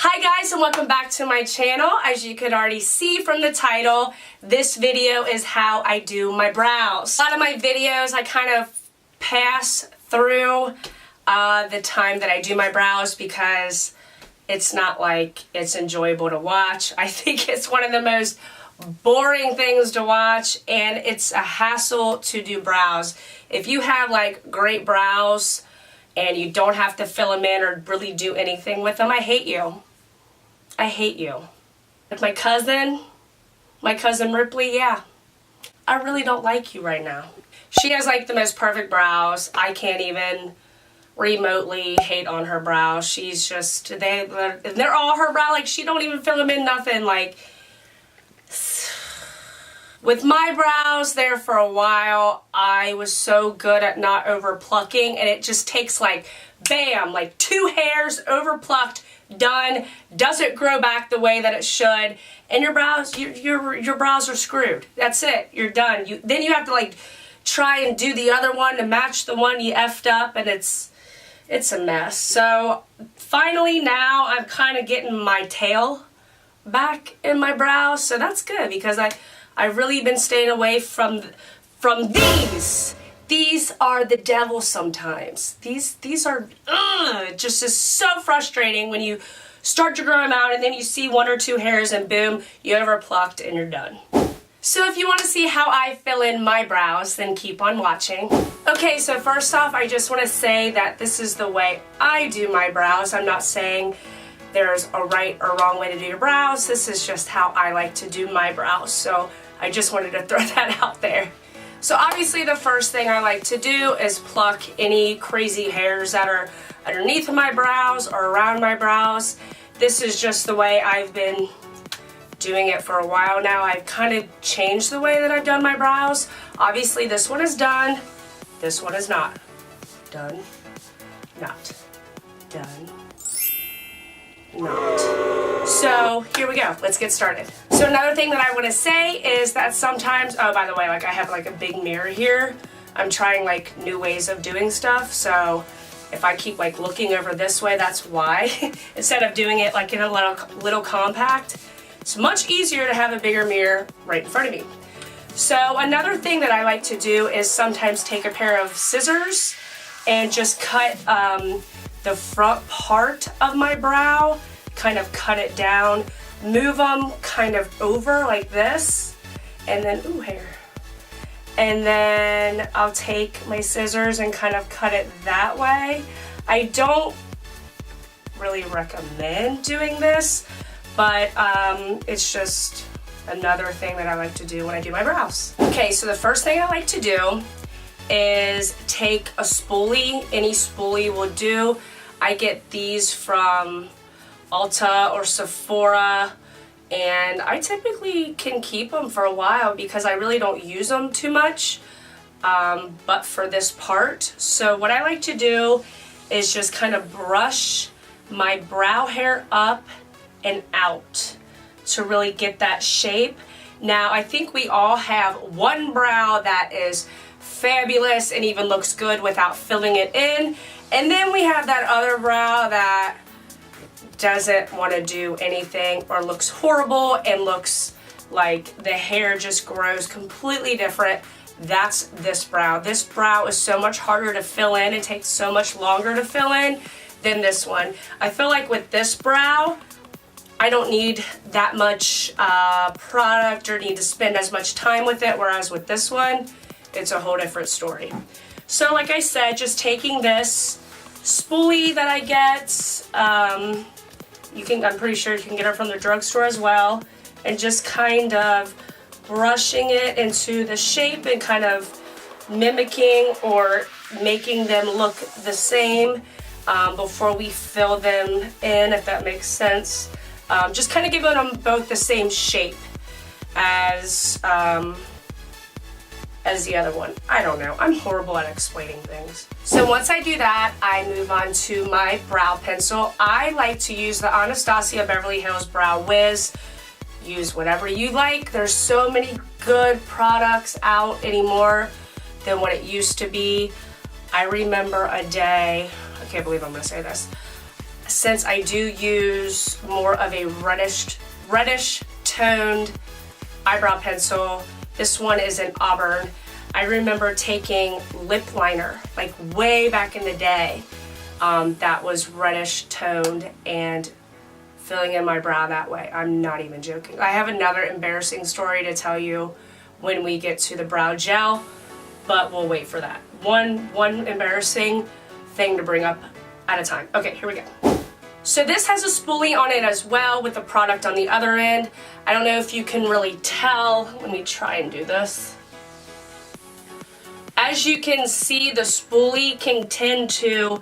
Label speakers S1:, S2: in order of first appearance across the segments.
S1: Hi guys, and welcome back to my channel. As you could already see from the title, this video is how I do my brows. A lot of my videos I kind of pass through the time that I do my brows because it's not like it's enjoyable to watch. I think it's one of the most boring things to watch, and it's a hassle to do brows. If you have like great brows and you don't have to fill them in or really do anything with them, I hate you. I hate you. Like my cousin Ripley, yeah. I really don't like you right now. She has like the most perfect brows. I can't even remotely hate on her brows. She's just, they're all her brow. Like she don't even fill them in, nothing. Like, with my brows there for a while, I was so good at not over plucking, and it just takes like, bam, like 2 hairs over plucked, done, doesn't grow back the way that it should, and your brows, your brows are screwed. That's it, you're done. Then you have to like try and do the other one to match the one you effed up, and it's a mess. So finally now I'm kind of getting my tail back in my brows, so that's good because I've really been staying away from these. These are the devil sometimes. These are, it just is so frustrating when you start to grow them out and then you see 1 or 2 hairs and boom, you over plucked and you're done. So if you want to see how I fill in my brows, then keep on watching. Okay, so first off, I just want to say that this is the way I do my brows. I'm not saying there's a right or wrong way to do your brows. This is just how I like to do my brows. So I just wanted to throw that out there. So obviously the first thing I like to do is pluck any crazy hairs that are underneath my brows or around my brows. This is just the way I've been doing it for a while now. I've kind of changed the way that I've done my brows. Obviously this one is done. This one is not. Done. Not. Done. Not. So here we go, let's get started. So another thing that I want to say is that sometimes, oh by the way, like I have like a big mirror here. I'm trying like new ways of doing stuff, so if I keep like looking over this way, that's why. Instead of doing it like in a little compact, it's much easier to have a bigger mirror right in front of me. So another thing that I like to do is sometimes take a pair of scissors and just cut the front part of my brow, kind of cut it down, move them kind of over like this, and then, ooh, hair. And then I'll take my scissors and kind of cut it that way. I don't really recommend doing this, but it's just another thing that I like to do when I do my brows. Okay, so the first thing I like to do is take a spoolie. Any spoolie will do. I get these from Ulta or Sephora, and I typically can keep them for a while because I really don't use them too much, but for this part. So what I like to do is just kind of brush my brow hair up and out to really get that shape. Now I think we all have one brow that is fabulous and even looks good without filling it in, and then we have that other brow that doesn't want to do anything or looks horrible and looks like the hair just grows completely different. That's this brow. This brow is so much harder to fill in. It takes so much longer to fill in than this one. I feel like with this brow, I don't need that much product or need to spend as much time with it, whereas with this one, it's a whole different story. So like I said, just taking this spoolie that I get, I'm pretty sure you can get it from the drugstore as well, and just kind of brushing it into the shape and kind of mimicking or making them look the same before we fill them in, if that makes sense. Just kind of giving them both the same shape as the other one. I don't know. I'm horrible at explaining things. So once I do that, I move on to my brow pencil. I like to use the Anastasia Beverly Hills Brow Wiz. Use whatever you like. There's so many good products out anymore than what it used to be. I remember a day, I can't believe I'm gonna say this. since I do use more of a reddish toned eyebrow pencil, this one is in Auburn. I remember taking lip liner, like way back in the day, that was reddish toned and filling in my brow that way. I'm not even joking. I have another embarrassing story to tell you when we get to the brow gel, but we'll wait for that. One embarrassing thing to bring up at a time. Okay, here we go. So this has a spoolie on it as well with the product on the other end. I don't know if you can really tell. Let me try and do this. As you can see, the spoolie can tend to,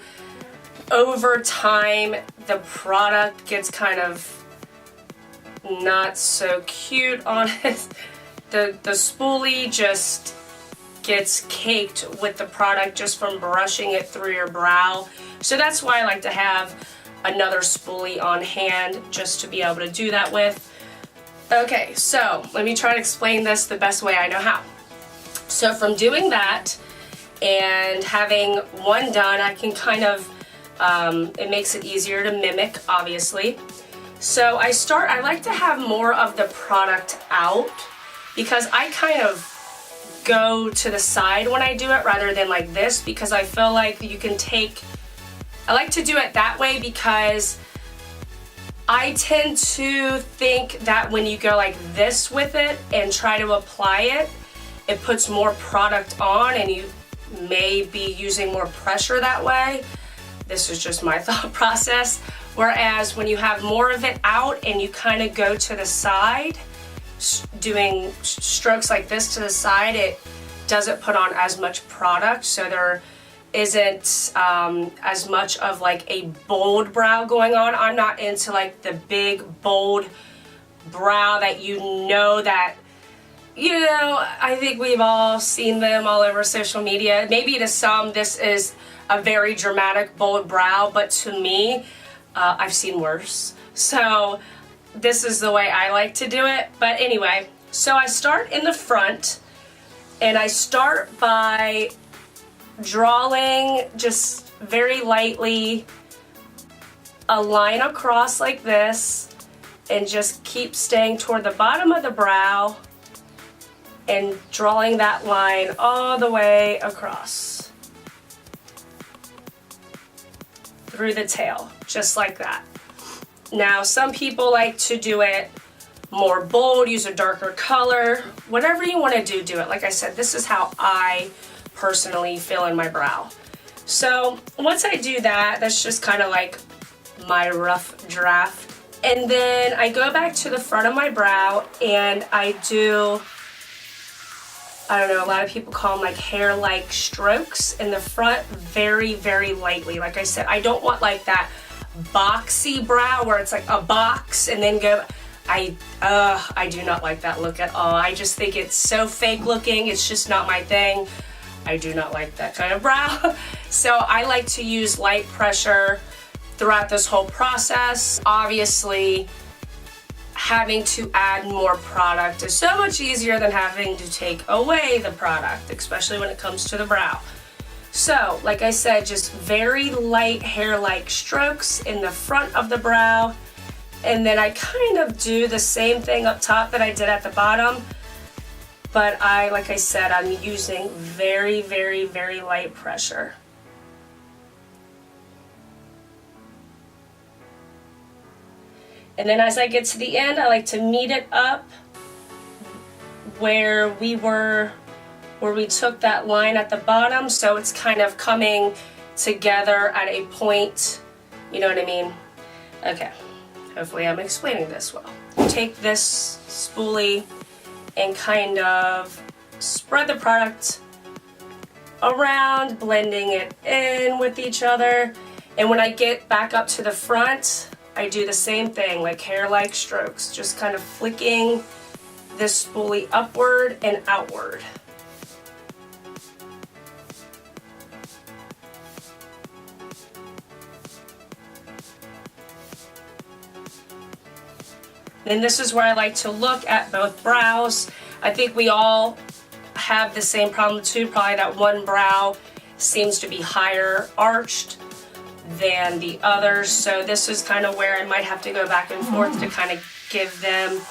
S1: over time, the product gets kind of not so cute on it. The spoolie just gets caked with the product just from brushing it through your brow. So that's why I like to have another spoolie on hand just to be able to do that with. Okay, so let me try to explain this the best way I know how. So from doing that and having one done, I can kind of, it makes it easier to mimic, obviously. So I like to have more of the product out because I kind of go to the side when I do it rather than like this, because I feel like you can take, I like to do it that way because I tend to think that when you go like this with it and try to apply it, it puts more product on and you may be using more pressure that way. This is just my thought process. Whereas when you have more of it out and you kind of go to the side, doing strokes like this to the side, it doesn't put on as much product, so there isn't as much of like a bold brow going on. I'm not into like the big bold brow that that I think we've all seen them all over social media. Maybe to some this is a very dramatic bold brow, but to me I've seen worse. So this is the way I like to do it. But anyway, so I start in the front and I start by drawing just very lightly a line across like this and just keep staying toward the bottom of the brow and drawing that line all the way across through the tail, just like that. Now, some people like to do it more bold, use a darker color. Whatever you want to do it. Like I said, this is how I personally fill in my brow. So once I do that, that's just kind of like my rough draft. And then I go back to the front of my brow and I do, I don't know, a lot of people call them like hair-like strokes in the front, very, very lightly. Like I said, I don't want like that boxy brow where it's like a box and then go. I do not like that look at all. I just think it's so fake looking. It's just not my thing. I do not like that kind of brow. So I like to use light pressure throughout this whole process. Obviously, having to add more product is so much easier than having to take away the product, especially when it comes to the brow. So, like I said, just very light hair-like strokes in the front of the brow. And then I kind of do the same thing up top that I did at the bottom. But like I said, I'm using very, very, very light pressure. And then as I get to the end, I like to meet it up where we took that line at the bottom, so it's kind of coming together at a point, you know what I mean? Okay, hopefully I'm explaining this well. Take this spoolie and kind of spread the product around, blending it in with each other. And when I get back up to the front, I do the same thing, like hair-like strokes, just kind of flicking this spoolie upward and outward. And this is where I like to look at both brows. I think we all have the same problem too, probably that one brow seems to be higher arched than the others. So this is kind of where I might have to go back and forth to kind of give them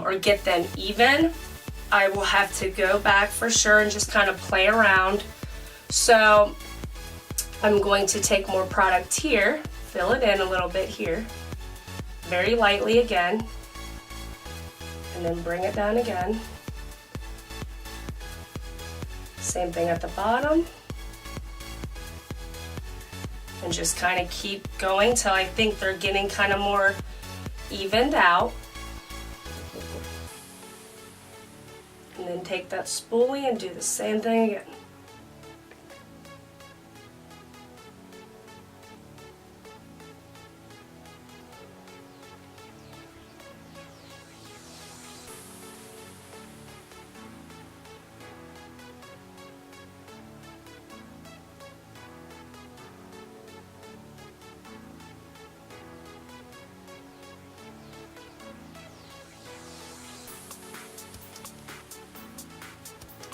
S1: or get them even. I will have to go back for sure and just kind of play around. So I'm going to take more product here, fill it in a little bit here, very lightly again, and then bring it down again. Same thing at the bottom. And just kind of keep going till I think they're getting kind of more evened out. And then take that spoolie and do the same thing again.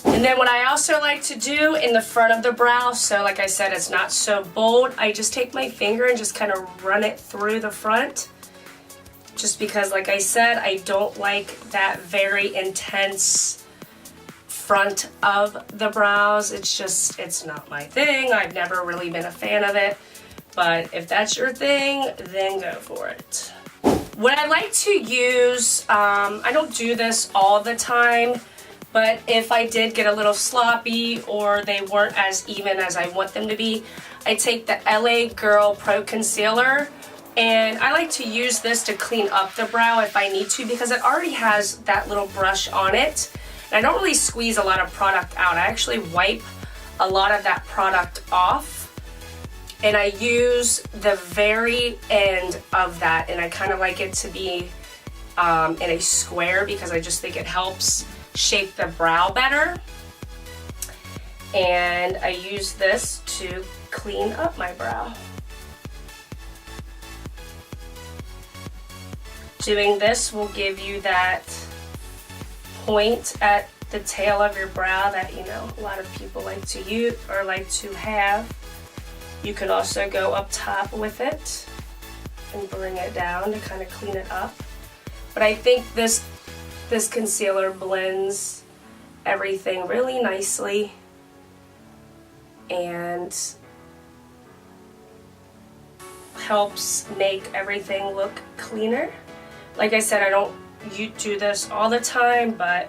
S1: And then what I also like to do in the front of the brow, so like I said, it's not so bold, I just take my finger and just kind of run it through the front. Just because, like I said, I don't like that very intense front of the brows. It's not my thing. I've never really been a fan of it. But if that's your thing, then go for it. What I like to use, I don't do this all the time, but if I did get a little sloppy or they weren't as even as I want them to be, I take the LA Girl Pro Concealer, and I like to use this to clean up the brow if I need to, because it already has that little brush on it. And I don't really squeeze a lot of product out. I actually wipe a lot of that product off, and I use the very end of that, and I kind of like it to be in a square because I just think it helps shape the brow better. And I use this to clean up my brow. Doing this will give you that point at the tail of your brow that, you know, a lot of people like to use or like to have. You can also go up top with it and bring it down to kind of clean it up. But I think this concealer blends everything really nicely and helps make everything look cleaner. Like I said, I don't do this all the time, but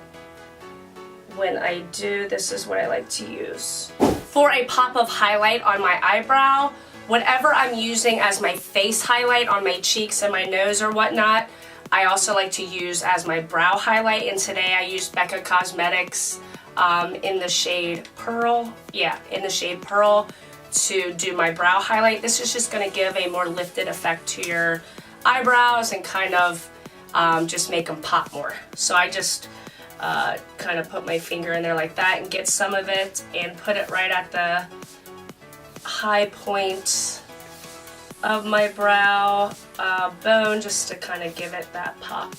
S1: when I do, this is what I like to use. For a pop of highlight on my eyebrow, whatever I'm using as my face highlight on my cheeks and my nose or whatnot, I also like to use as my brow highlight. And today I used Becca Cosmetics in the shade Pearl. Yeah, in the shade Pearl to do my brow highlight. This is just going to give a more lifted effect to your eyebrows and kind of just make them pop more. So I just kind of put my finger in there like that and get some of it and put it right at the high point of my brow bone, just to kind of give it that pop.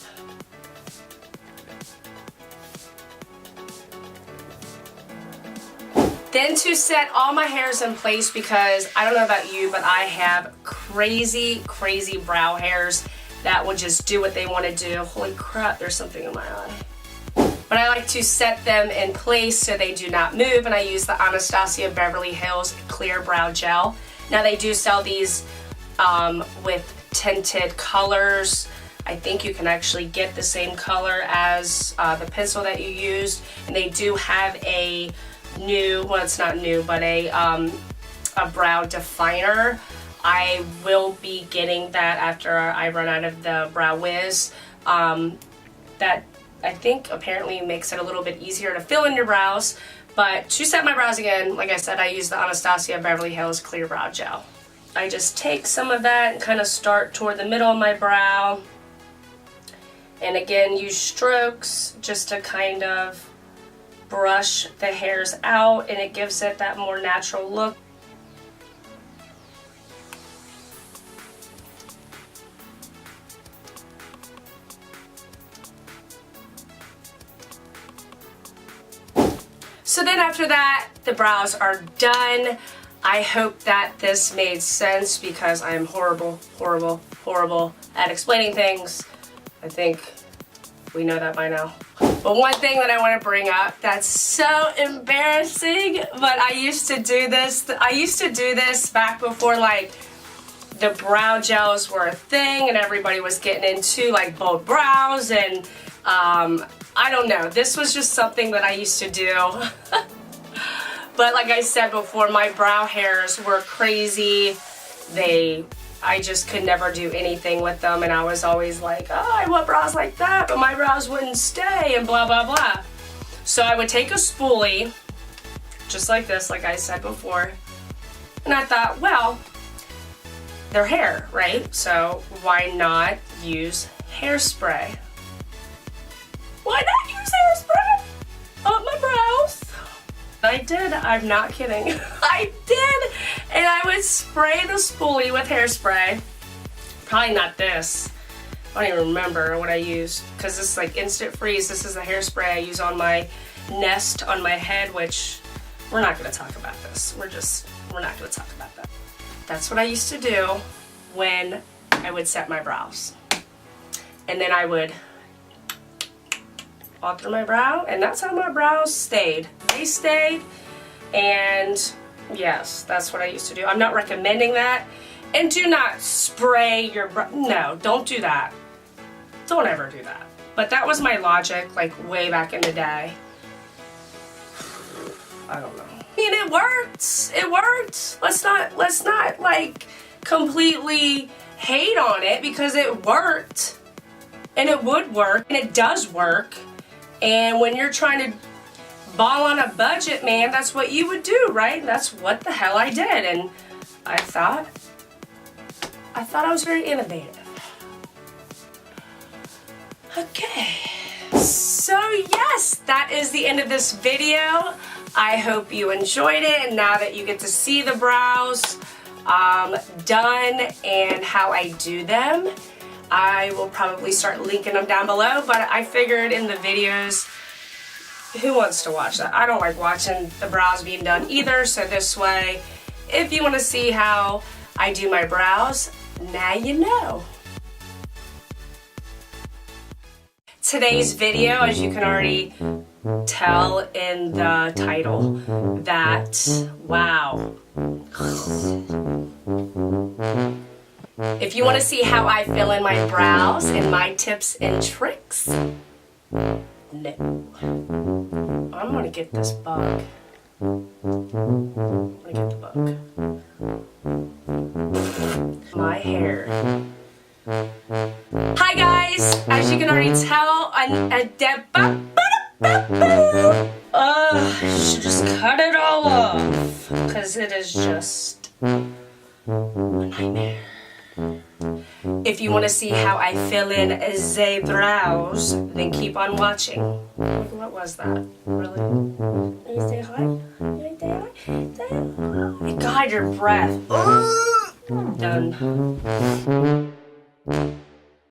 S1: Then to set all my hairs in place, because I don't know about you, but I have crazy brow hairs that will just do what they want to do. Holy crap, there's something in my eye. But I like to set them in place so they do not move, and I use the Anastasia Beverly Hills Clear Brow Gel. Now they do sell these with tinted colors. I think you can actually get the same color as the pencil that you used, and they do have a new, well, it's not new, but a brow definer. I will be getting that after I run out of the Brow Wiz. That I think apparently makes it a little bit easier to fill in your brows. But to set my brows again, like I said, I use the Anastasia Beverly Hills Clear Brow Gel. I just take some of that and kind of start toward the middle of my brow. And again, use strokes just to kind of brush the hairs out, and it gives it that more natural look. So then after that, the brows are done. I hope that this made sense because I am horrible, horrible, horrible at explaining things. I think we know that by now. But one thing that I want to bring up that's so embarrassing, but I used to do this. I used to do this back before like the brow gels were a thing and everybody was getting into like bold brows, and I don't know. This was just something that I used to do. But like I said before, my brow hairs were crazy. I just could never do anything with them, and I was always like, oh, I want brows like that, but my brows wouldn't stay, and blah, blah, blah. So I would take a spoolie, just like this, like I said before, and I thought, well, they're hair, right? So why not use hairspray? Why not use hairspray on my brows? I did, I'm not kidding. I did, and I would spray the spoolie with hairspray. Probably not this. I don't even remember what I used, because this is like instant freeze. This is the hairspray I use on my nest on my head, which we're not going to talk about this. We're not going to talk about that. That's what I used to do when I would set my brows. And then I would all through my brow, and that's how my brows stayed. They stayed, and yes, that's what I used to do. I'm not recommending that. And do not spray your brow. No, don't do that. Don't ever do that. But that was my logic, like way back in the day. I don't know. I mean, it worked. It worked. Let's not like completely hate on it, because it worked. And it would work, and it does work. And when you're trying to ball on a budget, man, that's what you would do, right? That's what the hell I did. And I thought I was very innovative. Okay. So yes, that is the end of this video. I hope you enjoyed it, and now that you get to see the brows done and how I do them, I will probably start linking them down below, but I figured in the videos, who wants to watch that? I don't like watching the brows being done either, so this way, if you want to see how I do my brows, now you know. Today's video, as you can already tell in the title, that, wow. If you want to see how I fill in my brows and my tips and tricks, no. I'm going to get this bug. I'm going to get the bug. My hair. Hi guys! As you can already tell, I should just cut it all off, because it is just a nightmare. If you want to see how I fill in the brows, then keep on watching. What was that? Really? Are you saying hi? Are you saying hi? Say hi. God, your breath. Done.